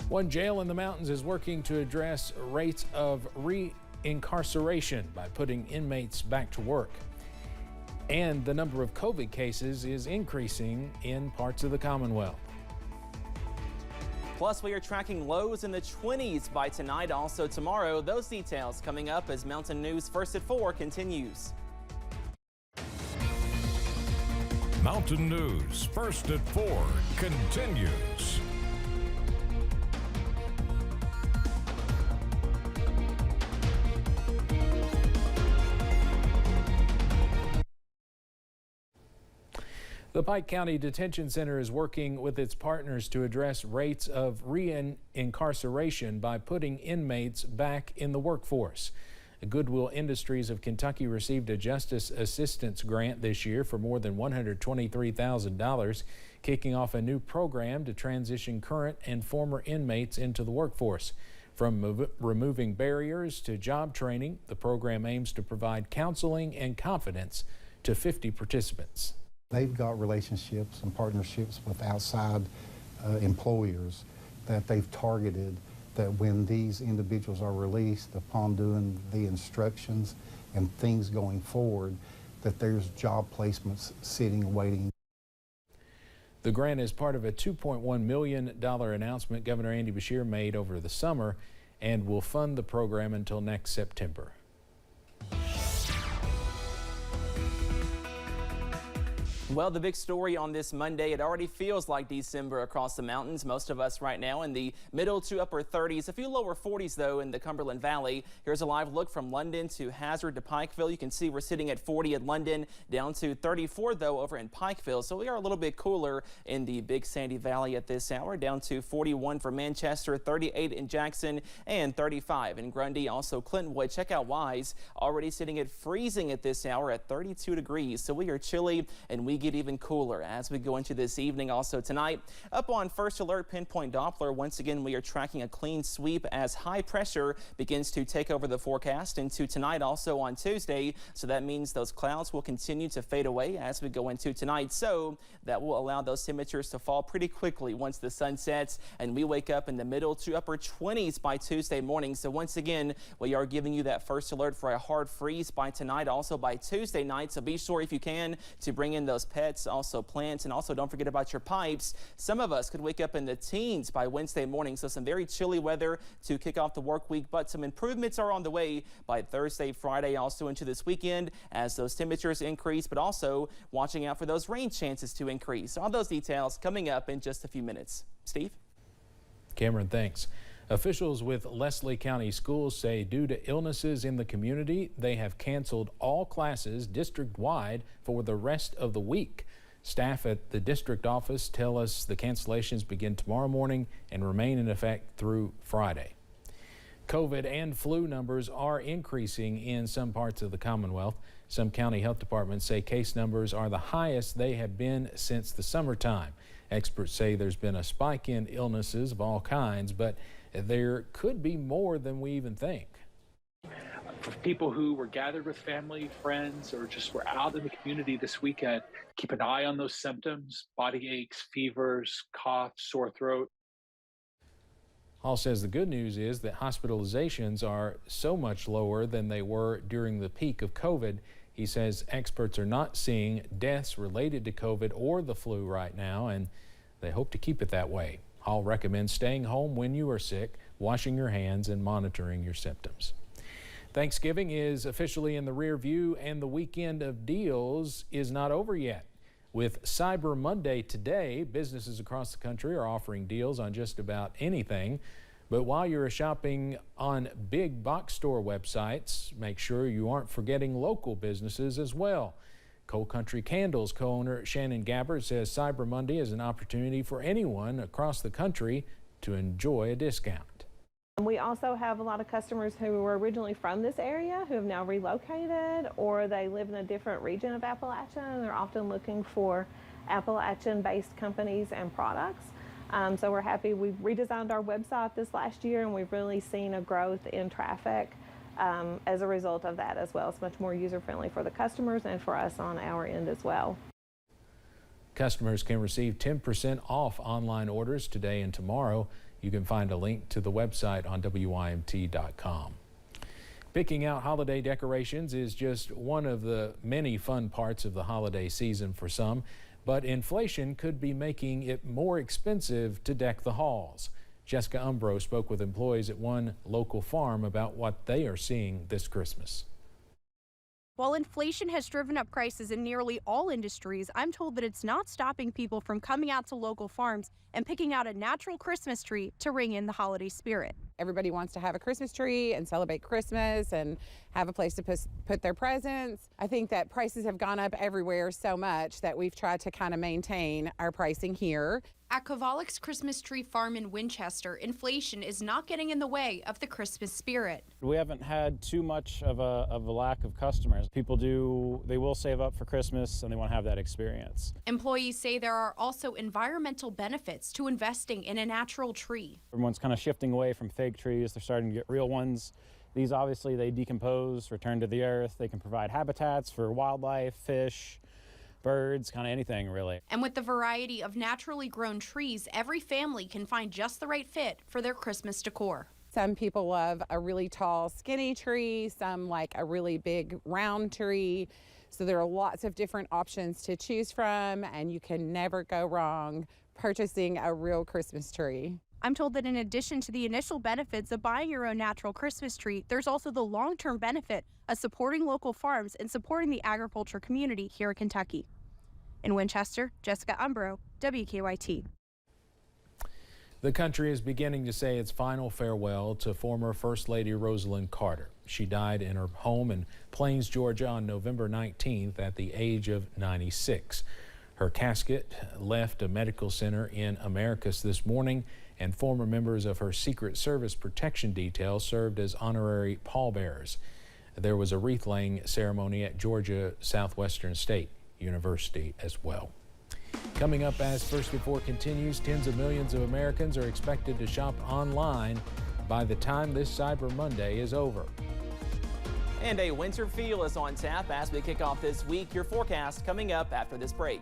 One jail in the mountains is working to address rates of re-incarceration by putting inmates back to work. And the number of COVID cases is increasing in parts of the Commonwealth. Plus, we are tracking lows in the 20s by tonight, also tomorrow. Those details coming up as Mountain News First at 4 continues. Mountain News First at 4 continues. The Pike County Detention Center is working with its partners to address rates of re-incarceration by putting inmates back in the workforce. Goodwill Industries of Kentucky received a justice assistance grant this year for more than $123,000, kicking off a new program to transition current and former inmates into the workforce. From removing barriers to job training, the program aims to provide counseling and confidence to 50 participants. They've got relationships and partnerships with outside employers that they've targeted, that when these individuals are released, upon doing the instructions and things going forward, that there's job placements sitting and waiting. The grant is part of a $2.1 million announcement Governor Andy Beshear made over the summer and will fund the program until next September. Well, the big story on this Monday, it already feels like December across the mountains. Most of us right now in the middle to upper 30s, a few lower 40s though in the Cumberland Valley. Here's a live look from London to Hazard to Pikeville. You can see we're sitting at 40 at London, down to 34 though over in Pikeville. So we are a little bit cooler in the Big Sandy Valley at this hour, down to 41 for Manchester, 38 in Jackson, and 35 in Grundy. Also Clintonwood, check out Wise, already sitting at freezing at this hour at 32 degrees. So we are chilly and we get even cooler as we go into this evening. Also tonight, up on first alert pinpoint Doppler, once again we are tracking a clean sweep as high pressure begins to take over the forecast into tonight, also on Tuesday. So that means those clouds will continue to fade away as we go into tonight. So that will allow those temperatures to fall pretty quickly once the sun sets and we wake up in the middle to upper 20s by Tuesday morning. So once again, we are giving you that first alert for a hard freeze by tonight, also by Tuesday night. So be sure if you can to bring in those pets, also plants, and also don't forget about your pipes. Some of us could wake up in the teens by Wednesday morning, so some very chilly weather to kick off the work week, but some improvements are on the way by Thursday, Friday, also into this weekend as those temperatures increase, but also watching out for those rain chances to increase. All those details coming up in just a few minutes. Steve? Cameron, thanks. Officials with Lesley County Schools say due to illnesses in the community, they have canceled all classes district-wide for the rest of the week. Staff at the district office tell us the cancellations begin tomorrow morning and remain in effect through Friday. COVID and flu numbers are increasing in some parts of the Commonwealth. Some county health departments say case numbers are the highest they have been since the summertime. Experts say there's been a spike in illnesses of all kinds, but there could be more than we even think. For people who were gathered with family, friends, or just were out in the community this weekend, keep an eye on those symptoms: body aches, fevers, cough, sore throat. Hall says the good news is that hospitalizations are so much lower than they were during the peak of COVID. He says experts are not seeing deaths related to COVID or the flu right now, and they hope to keep it that way. Hall recommends staying home when you are sick, washing your hands, and monitoring your symptoms. Thanksgiving is officially in the rear view, and the weekend of deals is not over yet. With Cyber Monday today, businesses across the country are offering deals on just about anything. But while you're shopping on big box store websites, make sure you aren't forgetting local businesses as well. Coal Country Candles co-owner Shannon Gabbard says Cyber Monday is an opportunity for anyone across the country to enjoy a discount. We also have a lot of customers who were originally from this area who have now relocated, or they live in a different region of Appalachia, and they're often looking for Appalachian-based companies and products. So we're happy. We've redesigned our website this last year, and we've really seen a growth in traffic as a result of that as well. It's much more user-friendly for the customers and for us on our end as well. Customers can receive 10% off online orders today and tomorrow. You can find a link to the website on WYMT.com. Picking out holiday decorations is just one of the many fun parts of the holiday season for some, but inflation could be making it more expensive to deck the halls. Jessica Umbro spoke with employees at one local farm about what they are seeing this Christmas. While inflation has driven up prices in nearly all industries, I'm told that it's not stopping people from coming out to local farms and picking out a natural Christmas tree to ring in the holiday spirit. Everybody wants to have a Christmas tree and celebrate Christmas and have a place to put their presents. I think that prices have gone up everywhere so much that we've tried to kind of maintain our pricing here. At Kovalik's Christmas Tree Farm in Winchester, inflation is not getting in the way of the Christmas spirit. We haven't had too much of a lack of customers. People they will save up for Christmas and they want to have that experience. Employees say there are also environmental benefits to investing in a natural tree. Everyone's kind of shifting away from fake trees. They're starting to get real ones. These obviously they decompose, return to the earth. They can provide habitats for wildlife, fish, birds, kind of anything really. And with the variety of naturally grown trees, every family can find just the right fit for their Christmas decor. Some people love a really tall, skinny tree, some like a really big round tree. So there are lots of different options to choose from, and you can never go wrong purchasing a real Christmas tree. I'm told that in addition to the initial benefits of buying your own natural Christmas tree, there's also the long-term benefit of supporting local farms and supporting the agriculture community here in Kentucky. In Winchester, Jessica Umbro, WKYT. The country is beginning to say its final farewell to former First Lady Rosalyn Carter. She died in her home in Plains, Georgia on November 19th at the age of 96. Her casket left a medical center in Americus this morning, and former members of her Secret Service protection detail served as honorary pallbearers. There was a wreath-laying ceremony at Georgia Southwestern State University as well. Coming up as First at 4 continues, tens of millions of Americans are expected to shop online by the time this Cyber Monday is over. And a winter feel is on tap as we kick off this week. Your forecast coming up after this break.